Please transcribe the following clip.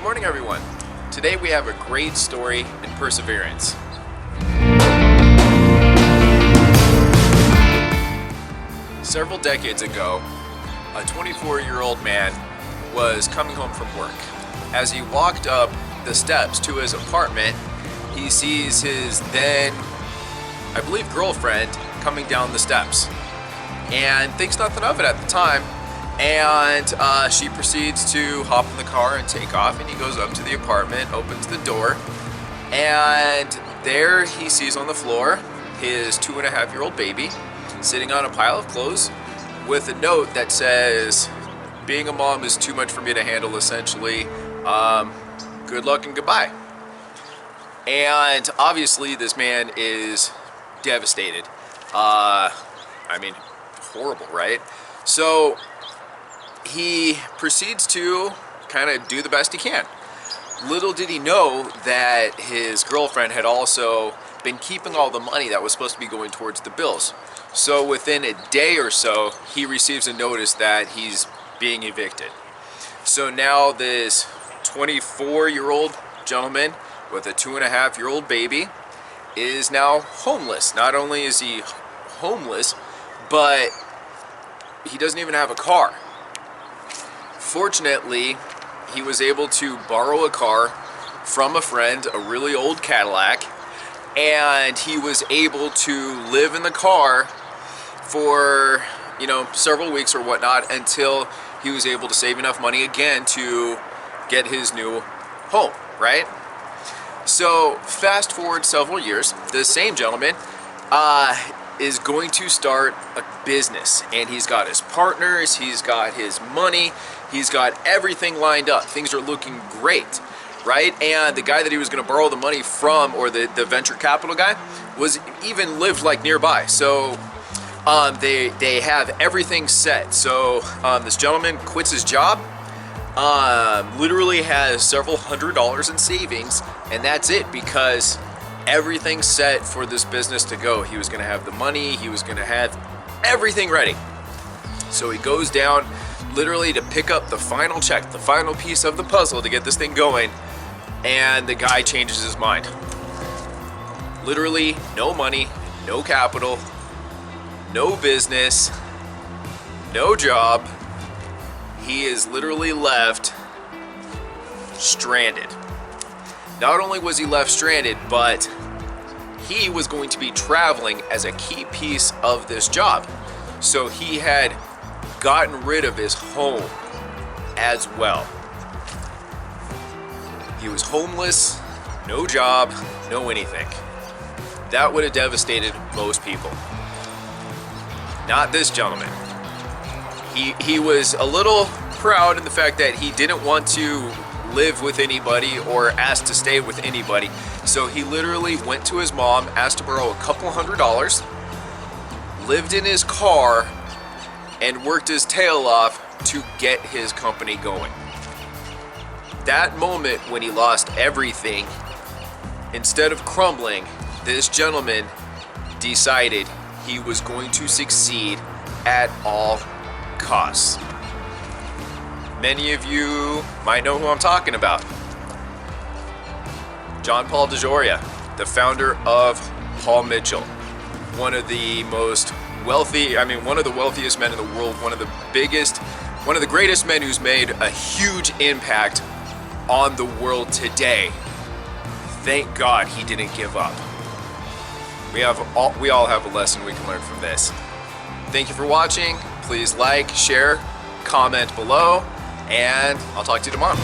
Good morning, everyone. Today we have a great story in perseverance. Several decades ago, a 24-year-old man was coming home from work. As he walked up the steps to his apartment, he sees his then, I believe, girlfriend coming down the steps and thinks nothing of it at the time. And she proceeds to hop in the car and take off, and he goes up to the apartment, opens the door, and there he sees on the floor his 2.5-year-old baby sitting on a pile of clothes with a note that says, "Being a mom is too much for me to handle, essentially. Good luck and goodbye." And obviously this man is devastated. Horrible, right? So he proceeds to kind of do the best he can. Little did he know that his girlfriend had also been keeping all the money that was supposed to be going towards the bills. So within a day or so, he receives a notice that he's being evicted. So now this 24-year-old gentleman with a 2.5-year-old baby is now homeless. Not only is he homeless, but he doesn't even have a car. Fortunately, he was able to borrow a car from a friend, a really old Cadillac, and he was able to live in the car for, several weeks or whatnot until he was able to save enough money again to get his new home, right? So fast forward several years, the same gentleman is going to start a business, and he's got his partners, he's got his money, he's got everything lined up. Things are looking great, right? And the guy that he was going to borrow the money from, or the venture capital guy, was even lived like nearby. So they have everything set. So this gentleman quits his job, literally has several $100s in savings, and that's it, because everything's set for this business to go. He was going to have the money, he was going to have everything ready. So he goes down literally to pick up the final check, the final piece of the puzzle to get this thing going, and the guy changes his mind. Literally no money, no capital, no business, no job. He is literally left stranded. Not only was he left stranded, but he was going to be traveling as a key piece of this job. So he had gotten rid of his home as well. He was homeless, no job, no anything. That would have devastated most people. Not this gentleman. He was a little proud in the fact that he didn't want to live with anybody or ask to stay with anybody. So he literally went to his mom, asked to borrow a couple $100s, lived in his car, and worked his tail off to get his company going. That moment when he lost everything, instead of crumbling, this gentleman decided he was going to succeed at all costs. Many of you might know who I'm talking about. John Paul DeJoria, the founder of Paul Mitchell, one of the wealthiest men in the world, one of the greatest men who's made a huge impact on the world today. Thank God he didn't give up. We all have a lesson we can learn from this. Thank you for watching. Please like, share, comment below, and I'll talk to you tomorrow.